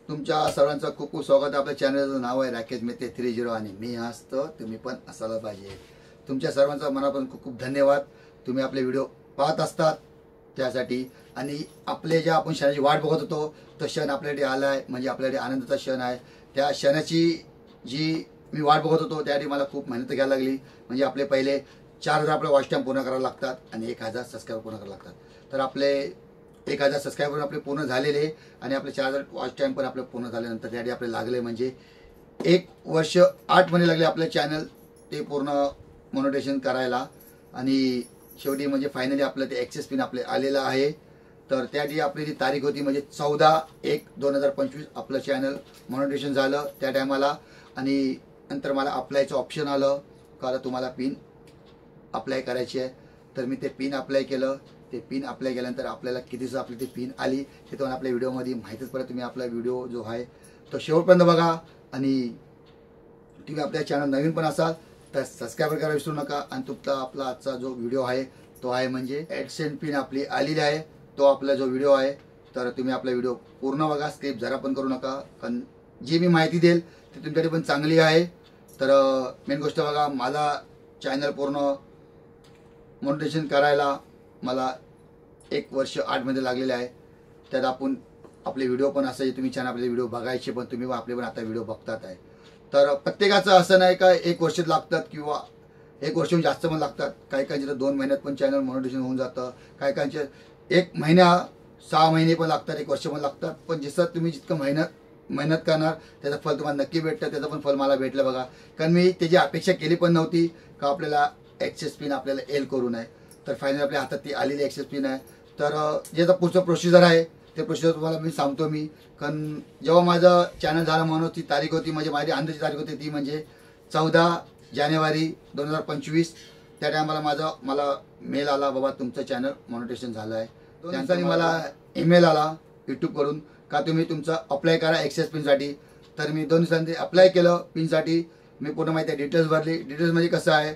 तुमच्या सर्वांचं खूप खूप स्वागत आहे. आपल्या चॅनलचं नाव आहे राकेश मेहते 30 आणि मी असतो तुम्ही पण असायला पाहिजे. तुमच्या सर्वांचा मनापासून खूप खूप धन्यवाद. तुम्ही आपले व्हिडिओ पाहत असतात त्यासाठी. आणि आपले जे आपण क्षणाची वाट बघत होतो तो क्षण आपल्याकडे आला आहे, म्हणजे आपल्याकडे आनंदाचा क्षण आहे. त्या क्षणाची जी मी वाट बघत होतो त्यासाठी मला खूप मेहनत घ्यायला लागली. म्हणजे आपले पहिले 4000 आपले वॉच टाईम पूर्ण करायला लागतात आणि 1000 सबस्क्राईब पूर्ण करायला लागतात. तर आपले 1000 सबस्क्रायबर आपले पूर्ण झालेले आणि आपले 4000 वॉच टाईम पण आपले पूर्ण झाल्यानंतर त्यासाठी आपले लागले म्हणजे 1 वर्ष 8 महिने लागले आपलं चॅनल ते पूर्ण मोनेटायझेशन करायला. आणि शेवटी म्हणजे फायनली आपलं ते ॲक्सेस पिन आपले आलेलं आहे. तर त्यासाठी आपली जी तारीख होती म्हणजे 14/1/2025 आपलं चॅनल मोनेटायझेशन झालं त्या टायमाला. आणि नंतर मला अप्लायचं ऑप्शन आलं का तुम्हाला पिन अप्लाय करायची आहे. तर मी ते पिन अप्लाय केलं. ते पिन अप्लाय केल्यानंतर आपल्याला किती दिवस आपली ती पिन आली हे तुम्हाला आपल्या व्हिडिओमध्ये माहितीच पडत. तुम्ही आपला व्हिडिओ जो आहे तो शेवटपर्यंत बघा. आणि तुम्ही आपल्या चॅनल नवीन पण असाल तर सबस्क्राईब करायला विसरू नका. आणि तुमचा आपला आजचा जो व्हिडिओ आहे तो आहे म्हणजे ॲडसेंट पिन आपली आलेली आहे तो आपला जो व्हिडिओ आहे. तर तुम्ही आपला व्हिडिओ पूर्ण बघा, स्किप जरा पण करू नका, कारण जी मी माहिती देईल ती तुमच्यासाठी पण चांगली आहे. तर मेन गोष्ट बघा, मला चॅनल पूर्ण मोनेटायझेशन करायला मला 1 वर्ष 8 महिने लागलेले आहे. त्यात आपण आपले व्हिडिओ पण असायचे, तुम्ही छान आपले व्हिडिओ बघायचे पण तुम्ही आपले पण आता व्हिडिओ बघतात आहे. तर प्रत्येकाचं असं नाही का 1 वर्ष लागतात किंवा 1 वर्षहून जास्त पण लागतात. काही काहींचे तर 2 महिन्यात पण चॅनल मोनेटायझेशन होऊन जातं. काही काहींचे 1 महिना 6 महिने पण लागतात, 1 वर्ष पण लागतात. पण जसं तुम्ही जितकं मेहनत करणार त्याचं फल तुम्हाला नक्की भेटतं. त्याचं पण फल मला भेटलं बघा. कारण मी त्याची अपेक्षा केली पण नव्हती का आपल्याला ॲक्सेस पिन आपल्याला एल करू नये. तर फायनली आपल्या हातात ती आलेली ॲक्सेस पिन आहे. तर जे पुढचं प्रोसिजर आहे ते प्रोसिजर तुम्हाला मी सांगतो. मी कारण जेव्हा माझं चॅनल झालं म्हणून ती तारीख होती म्हणजे माझी अंदाची तारीख होती ती म्हणजे 14 जानेवारी 2025. त्या टायमाला मला मेल आला, बाबा तुमचं चॅनल मोनेटायझेशन झालं आहे. त्यांचा मला ईमेल आला यूट्यूबकडून का तुम्ही तुमचं अप्लाय करा ॲक्सेस पिनसाठी. तर मी 2 दिवसांनी अप्लाय केलं पिनसाठी. मी पूर्ण माहिती डिटेल्स भरली. डिटेल्स म्हणजे कसं आहे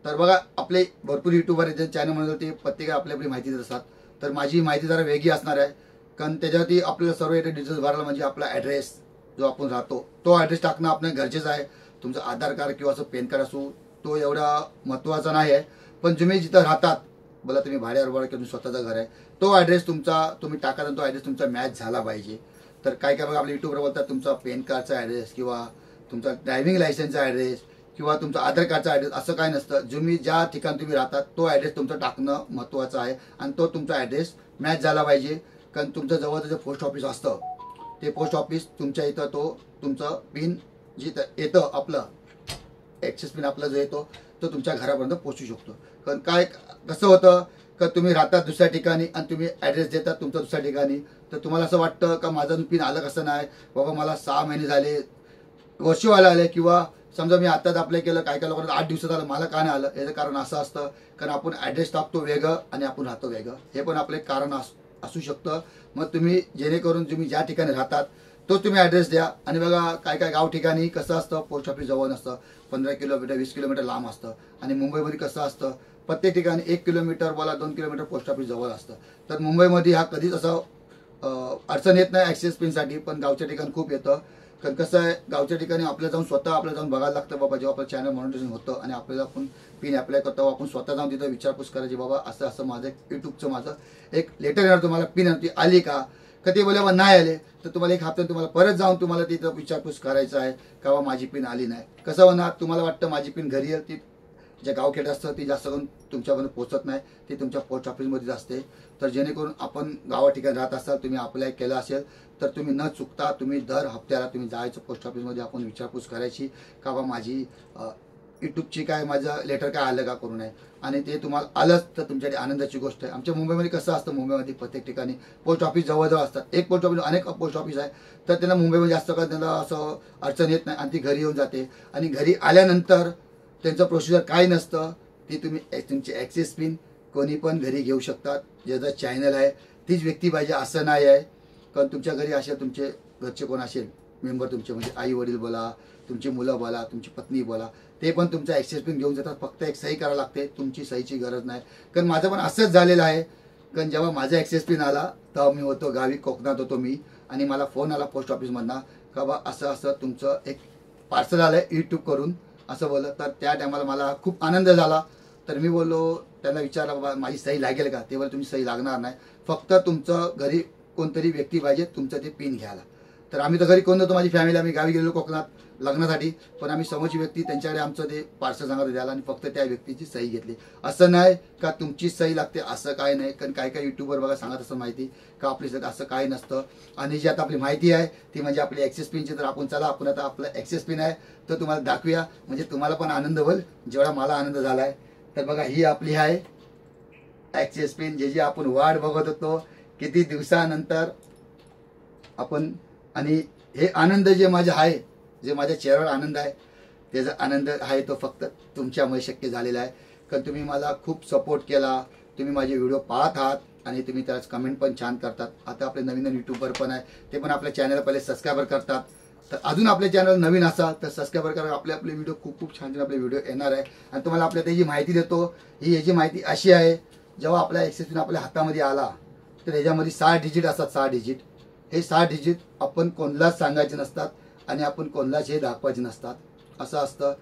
तर बघा, आपले भरपूर यूट्यूबर आहेत चॅनल म्हणून ते प्रत्येक आपली आपली माहिती देत असतात. तर माझी माहिती जरा वेगळी असणार आहे, कारण त्याच्यावरती आपल्याला सर्व डिटेल्स भरायला म्हणजे आपला ॲड्रेस जो आपण राहतो तो ॲड्रेस टाकणं आपलं गरजेचं आहे. तुमचं आधार कार्ड किंवा असं पॅन कार्ड असो तो एवढा महत्त्वाचा नाही आहे. पण तुम्ही जिथं राहतात, बोला तुम्ही भाड्यावर किंवा तुमचं स्वतःचं घर आहे, तो ॲड्रेस तुमचा तुम्ही टाका, तो ॲड्रेस तुमचा मॅच झाला पाहिजे. तर काय काय बघा आपल्या यूट्यूबवर बोलतात तुमचा पॅन कार्डचा ॲड्रेस किंवा तुमचा ड्रायव्हिंग लायसन्सचा ॲड्रेस किंवा तुमचा आधार कार्डचा ॲड्रेस असं काय नसतं. तुम्ही ज्या ठिकाणी तुम्ही राहतात तो ॲड्रेस तुमचं टाकणं महत्त्वाचं आहे आणि तो तुमचा ॲड्रेस मॅच झाला पाहिजे. कारण तुमचं जवळचं जे पोस्ट ऑफिस असतं ते पोस्ट ऑफिस तुमच्या इथं तो तुमचं पिन जिथं येतं आपलं ॲक्सेस पिन आपला जो येतो तो तुमच्या घरापर्यंत पोहोचू शकतो. कारण काय कसं होतं का तुम्ही राहतात दुसऱ्या ठिकाणी आणि तुम्ही ॲड्रेस देतात तुमच्या दुसऱ्या ठिकाणी, तर तुम्हाला असं वाटतं का माझं पिन आलं कसं नाही बाबा, मला 6 महिने झाले, वर्ष व्हायला आले, किंवा समजा मी आत्ताच अप्लाय केलं, काय काय लोकांना 8 दिवसात आलं, मला का नाही आलं. याचं कारण असं असतं कारण आपण ॲड्रेस टाकतो वेगळं आणि आपण राहतो वेगळं. हे पण आपले कारण असू शकतं. मग तुम्ही जेणेकरून तुम्ही ज्या ठिकाणी राहतात तो तुम्ही ॲड्रेस द्या. आणि बघा काय काय गाव ठिकाणी कसं असतं, पोस्ट ऑफिस जवळ नसतं, 15 किलोमीटर 20 किलोमीटर लांब असतं. आणि मुंबईमध्ये कसं असतं प्रत्येक ठिकाणी 1 किलोमीटर बोला 2 किलोमीटर पोस्ट ऑफिस जवळ असतं. तर मुंबईमध्ये हा कधीच असं अडचण येत नाही ॲक्सेस पिनसाठी, पण गावच्या ठिकाणी खूप येतं. कारण कसं आहे गावच्या ठिकाणी आपल्याला जाऊन बघायला लागतं बाबा. जेव्हा आपलं चॅनल मोनेटायझेशन होतं आणि आपल्याला आपण पिन अप्लाय करतो आपण स्वतः जाऊन तिथं विचारपूस करायची, बाबा असं असं माझं यूट्यूबचं माझं एक लेटर येणार तुम्हाला पिन आली का. कधी बोले बाबा नाही आले तर तुम्हाला 1 हफ्त्यात तुम्हाला परत जाऊन तुम्हाला तिथं विचारपूस करायचं आहे का बाबा माझी पिन आली नाही. कसं होणार, तुम्हाला वाटतं माझी पिन घरी येईल, ती जे गावखेड असतं ती जास्त करून तुमच्यापर्यंत पोहोचत नाही, ती तुमच्या पोस्ट ऑफिसमध्येच असते. तर जेणेकरून आपण गावा ठिकाणी राहत असाल, तुम्ही अप्लाय केलं असेल तर तुम्ही न चुकता तुम्ही दर हप्त्याला तुम्ही जायचं पोस्ट ऑफिसमध्ये, आपण विचारपूस करायची का बाबा माझी यूट्यूबची काय माझं लेटर काय आलं का करू नये. आणि ते तुम्हाला आलंच तर तुमच्यासाठी आनंदाची गोष्ट आहे. आमच्या मुंबईमध्ये कसं असतं, मुंबईमध्ये प्रत्येक ठिकाणी पोस्ट ऑफिस जवळजवळ असतात. एक पोस्ट ऑफिस अनेक पोस्ट ऑफिस आहे, तर त्यांना मुंबईमध्ये जास्त का त्यांना असं अडचण येत नाही आणि ती घरी येऊन जाते. आणि घरी आल्यानंतर त्यांचं प्रोसिजर काय नसतं, ती तुम्ही तुमची ॲक्सेस पिन कोणी पण घरी घेऊ शकतात. ज्याचं चॅनल आहे तीच व्यक्ती पाहिजे असं नाही आहे. कारण तुमच्या घरी असेल, तुमचे घरचे कोण असेल मेंबर तुमचे, म्हणजे आई वडील बोला, तुमची मुलं बोला, तुमची पत्नी बोला, ते पण तुमचा ॲक्सेस पिन घेऊन जातात. फक्त एक सही करायला लागते, तुमची सहीची गरज नाही. कारण माझं पण असंच झालेलं आहे. कारण जेव्हा माझा ॲक्सेस पिन आला तेव्हा मी होतो गावी, कोकणात होतो मी, आणि मला फोन आला पोस्ट ऑफिसमधनं का बा असं असं तुमचं एक पार्सल आलं आहे यूट्यूब करून असं बोललं. तर त्या टायमाला मला खूप आनंद झाला. तर मी बोललो त्यांना विचारलं बाबा माझी सही लागेल का. ते बोलले तुमची सही लागणार नाही, फक्त तुमचं घरी कोणतरी व्यक्ती पाहिजे तुमचं ते पिन घ्यायला. तर आम्ही तर घरी कोण नव्हतो, माझी फॅमिली, आम्ही गावी गेलेलो कोकणात लग्नासाठी. पण आम्ही समोरची व्यक्ती त्यांच्याकडे आमचं ते पार्सल सांगत द्यायला आणि फक्त त्या व्यक्तीची सही घेतली. असं नाही का तुमची सही लागते असं काय नाही. कारण काय काय यूट्यूबर बघा सांगत असं माहिती का आपली सही असं काय नसतं. आणि जी आता आपली माहिती आहे ती म्हणजे आपली ॲक्सेस पिनची. तर आपण चला आपण आता आपलं ॲक्सेस पिन आहे तर तुम्हाला दाखवूया, म्हणजे तुम्हाला पण आनंद होईल जेवढा मला आनंद झाला आहे. तर बघा ही आपली आहे ॲक्सेस पिन, जे आपण वाट बघत होतो किती दिवसानंतर आपण. आणि हे आनंद जे माझे आहे, जे माझ्या चेहऱ्यावर आनंद आहे, त्याचा आनंद आहे तो फक्त तुमच्यामुळे शक्य झालेला आहे. कारण तुम्ही मला खूप सपोर्ट केला, तुम्ही माझे व्हिडिओ पाहत आहात आणि तुम्ही त्याच कमेंट पण छान करतात. आता आपले नवीन यूट्यूबर पण आहे ते पण आपल्या चॅनल पहिले सबस्क्राईबर करतात. तर अजून आपल्या चॅनल नवीन असाल तर सबस्क्राईबर करा. आपले व्हिडिओ खूप खूप छान छान आपले व्हिडिओ येणार आहे. आणि तुम्हाला आपल्या त्याची माहिती देतो. याची माहिती अशी आहे, जेव्हा आपला ॲक्सेस पिन आपल्या हातामध्ये आला तर ह्याच्यामध्ये 6 डिजिट असतात. 6 डिजिट, हे 6 डिजिट आपण कोणालाच सांगायचे नसतात आणि आपण कोणालाच हे दाखवायचे नसतात असं असतं.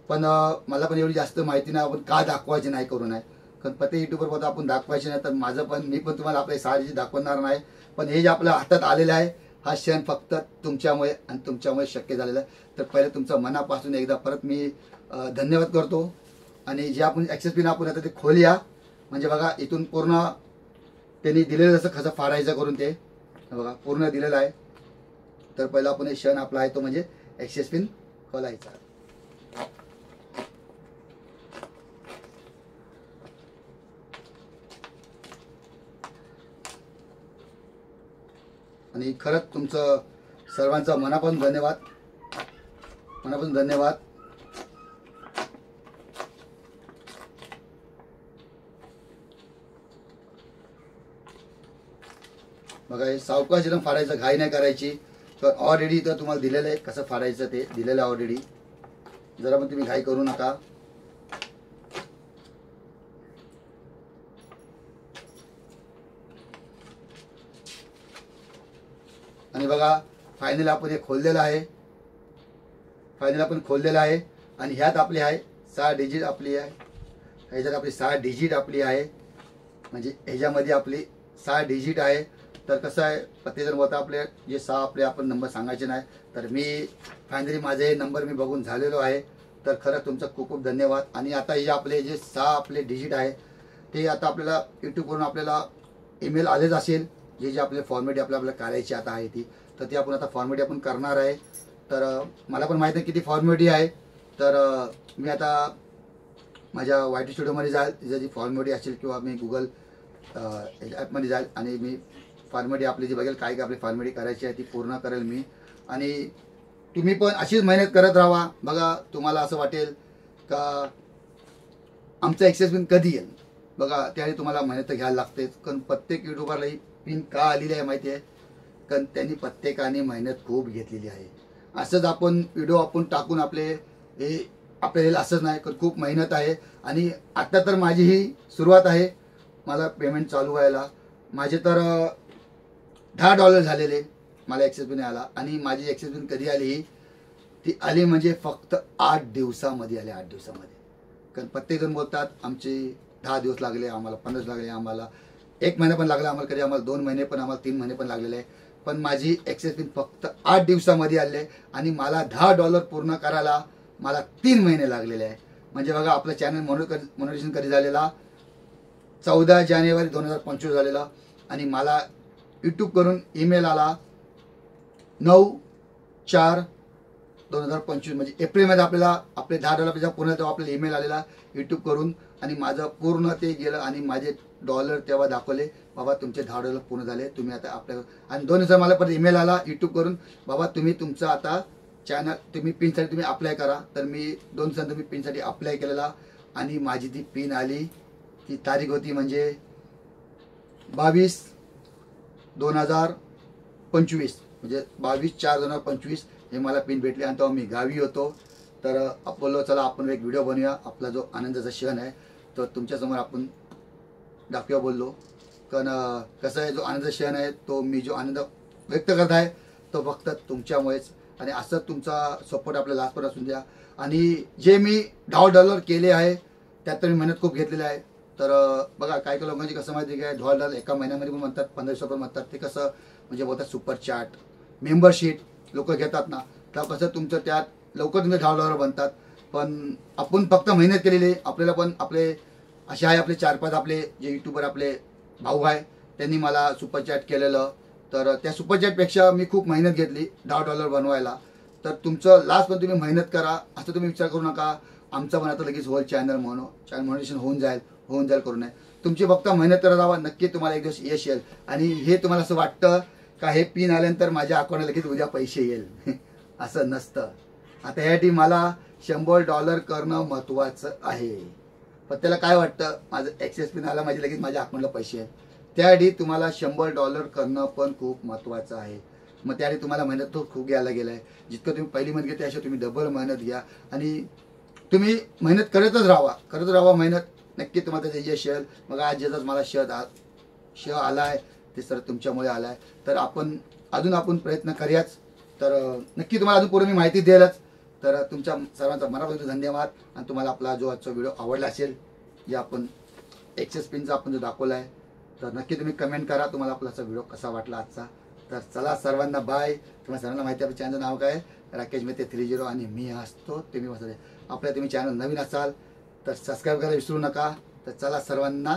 पण मला पण एवढी जास्त माहिती नाही आपण का दाखवायचे नाही करू नये. कारण प्रत्येक यूट्यूबर बघा आपण दाखवायचे नाही. तर माझं पण मी पण तुम्हाला आपले 6 डिजिट दाखवणार नाही. पण हे जे आपल्या हातात आलेलं आहे हा क्षण फक्त तुमच्यामुळे आणि तुमच्यामुळे शक्य झालेला आहे. तर पहिले तुमचं मनापासून एकदा परत मी धन्यवाद करतो. आणि जे आपण ॲक्सेस पिन आपण आता ते खोलूया. म्हणजे बघा इथून पूर्ण त्यांनी दिलेलं जसं कसं फाडायचं करून ते बघा पूर्ण दिलेलं आहे. तर पहिला आपण एक क्षण आपला आहे तो म्हणजे ॲक्सेस पिन खोलायचा. आणि खरंच तुमचं सर्वांचा मनापासून धन्यवाद, मनापासून धन्यवाद. बघा हे सावकाश एकदम फाडायचं, घाई नाही करायची. तर ऑलरेडी तर तुम्हाला दिलेलं आहे कसं फाडायचं ते दिलेलं आहे ऑलरेडी. जरा पण तुम्ही घाई करू नका. आणि बघा फायनल आपण हे खोललेलं आहे. फायनल आपण खोललेलं आहे. आणि ह्यात आपली आहे 6 डिजिट आपली आहे. ह्याच्यात आपली 6 डिजिट आपली आहे. म्हणजे ह्याच्यामध्ये आपली 6 डिजिट आहे. तर कसं आहे प्रत्येकजण बोलता आपले जे 6 आपले आपण नंबर सांगायचे नाही. तर मी फायनली माझे नंबर मी बघून झालेलो आहे. तर खरं तुमचं खूप खूप धन्यवाद. आणि आता हे आपले जे 6 आपले डिजिट आहे ते आता आपल्याला यूट्यूबवरून आपल्याला ईमेल आलेच असेल. जे जे आपले फॉर्मॅट आपल्याला करायची आता आहे ती. तर ती आपण आता फॉर्मॅट आपण करणार आहे. तर मला पण माहीत नाही किती फॉर्मॅटी आहे. तर मी आता माझ्या YT स्टुडिओमध्ये जाईल, तिचं जी फॉर्मॅटी असेल किंवा मी गुगल ॲपमध्ये जाईल आणि मी फॉर्मॅटी आपली जी बघेल काय काय आपली फॉर्मॅटी करायची आहे ती पूर्ण करेल मी. आणि तुम्ही पण अशीच मेहनत करत राहा. बघा तुम्हाला असं वाटेल का आमचं ॲक्सेस पिन कधी येईल. बघा त्यावेळी तुम्हाला मेहनत घ्यायला लागते. कारण प्रत्येक यूट्यूबरला ही पिन का आलेली आहे माहिती आहे. कारण त्यांनी प्रत्येकाने मेहनत खूप घेतलेली आहे. असंच आपण व्हिडिओ आपण टाकून आपले हे आपल्याला असंच नाही, कारण खूप मेहनत आहे. आणि आत्ता तर माझी ही सुरुवात आहे मला पेमेंट चालू व्हायला. माझे तर $10 झालेले मला ॲक्सेस पिन आला. आणि माझी ॲक्सेस पिन कधी आली ती आली म्हणजे फक्त 8 दिवसामध्ये आले. 8 दिवसामध्ये. कारण प्रत्येकजण बोलतात आमचे 10 दिवस लागले, आम्हाला 15 दिवस लागले, आम्हाला 1 महिना पण लागला, आम्हाला कधी आम्हाला 2 महिने पण, आम्हाला 3 महिने पण लागलेले आहे. पण माझी ॲक्सेस पिन फक्त 8 दिवसामध्ये आले. आणि मला $10 पूर्ण करायला मला 3 महिने लागलेले आहे. म्हणजे बघा आपलं चॅनल मॉनिटायझेशन कधी झालेला 14 जानेवारी 2025 झालेला. आणि मला यूट्यूब करून ईमेल आला 9/4/2025. म्हणजे एप्रिलमध्ये आपल्याला आपले $10 पूर्ण तेव्हा आपल्याला ईमेल आलेला यूट्यूब करून. आणि माझं पूर्ण ते गेलं आणि माझे डॉलर तेव्हा दाखवले बाबा तुमचे $10 पूर्ण झाले, तुम्ही आता आपल्या. आणि 2 दिवसात मला परत ईमेल आला यूट्यूब करून बाबा तुम्ही तुमचं आता चॅनल तुम्ही पिनसाठी तुम्ही अप्लाय करा. तर मी 2 दिवसांनी तुम्ही पिनसाठी अप्लाय केलेला. आणि माझी ती पिन आली. ती तारीख होती म्हणजे 22/2025. म्हणजे 22/4/2025 हे मला पिन भेटले. आणि तेव्हा मी गावी होतो. तर बोललो चला आपण एक व्हिडिओ बनवूया. आपला जो आनंदाचा क्षण आहे तो तुमच्यासमोर आपण दाखवूया बोललो. कारण कसं आहे जो आनंदाचा क्षण आहे तो मी जो आनंद व्यक्त करत आहे तो फक्त तुमच्यामुळेच. आणि असं तुमचा सपोर्ट आपल्याला लास्टपर्यंत असून द्या. आणि जे मी $10 केले आहे त्यात तर मी मेहनत खूप घेतलेली आहे. तर बघा काही काही लोकांची कसं माहिती आहे काय, $10 एका महिन्यामध्ये पण म्हणतात, 1500 पण म्हणतात. ते कसं म्हणजे बोलतात सुपर चॅट मेंबरशिप लोक घेतात ना, तर कसं तुमचं त्यात लवकर तुमचे $10 बनतात. पण आपण फक्त मेहनत केलेली. आपल्याला पण आपले असे आहे आपले 4-5 आपले जे यूट्यूबर आपले भाऊ आहे त्यांनी मला सुपर चॅट केलेलं. तर त्या सुपर चॅटपेक्षा मी खूप मेहनत घेतली $10 बनवायला. तर तुमचं लास्ट पण तुम्ही मेहनत करा, असं तुम्ही विचार करू नका आमचं पण आता लगेच होल चॅनल मॉनिटायझेशन होऊन जाईल करू नये. तुमची फक्त मेहनत करत राहा, नक्की तुम्हाला एक दिवस यश येईल. आणि हे तुम्हाला असं वाटतं का हे पिन आल्यानंतर माझ्या अकाउंटला लगेच उद्या पैसे येईल असं नसतं. आता यासाठी मला $100 करणं महत्त्वाचं आहे. पण त्याला काय वाटतं माझं ॲक्सेस पिन आला माझे लगेच माझ्या अकाउंटला पैसे आहेत. त्यासाठी तुम्हाला $100 करणं पण खूप महत्त्वाचं आहे. मग त्यासाठी तुम्हाला मेहनत तो खूप घ्यायला गेला आहे. जितकं तुम्ही पहिली मेहनत घ्या त्याशिवाय तुम्ही डबल मेहनत घ्या. आणि तुम्ही मेहनत करतच राहा मेहनत, नक्की तुम्हाला त्याचं यश येईल. मग आज ज्याचाच मला श आला आहे ते सर तुमच्यामुळे आला आहे. तर आपण प्रयत्न करूयाच. तर नक्की तुम्हाला अजून पुढे मी माहिती देईलच. तर तुमच्या सर्वांचा मनापासून धन्यवाद. आणि तुम्हाला आपला जो आजचा व्हिडिओ आवडला असेल, जे आपण एक्सेस पिनचा आपण जो दाखवला आहे, तर नक्की तुम्ही कमेंट करा तुम्हाला आपला व्हिडिओ कसा वाटला आजचा. तर चला सर्वांना बाय. तुम्हाला सर्वांना माहिती आहे आपल्या चॅनलचं नाव काय, राकेश मेहते 30 आणि मी असतो तुम्ही मसाले. आपल्या तुम्ही चॅनल नवीन असाल तर सबस्क्राईब करायला विसरू नका. तर चला सर्वांना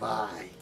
बाय.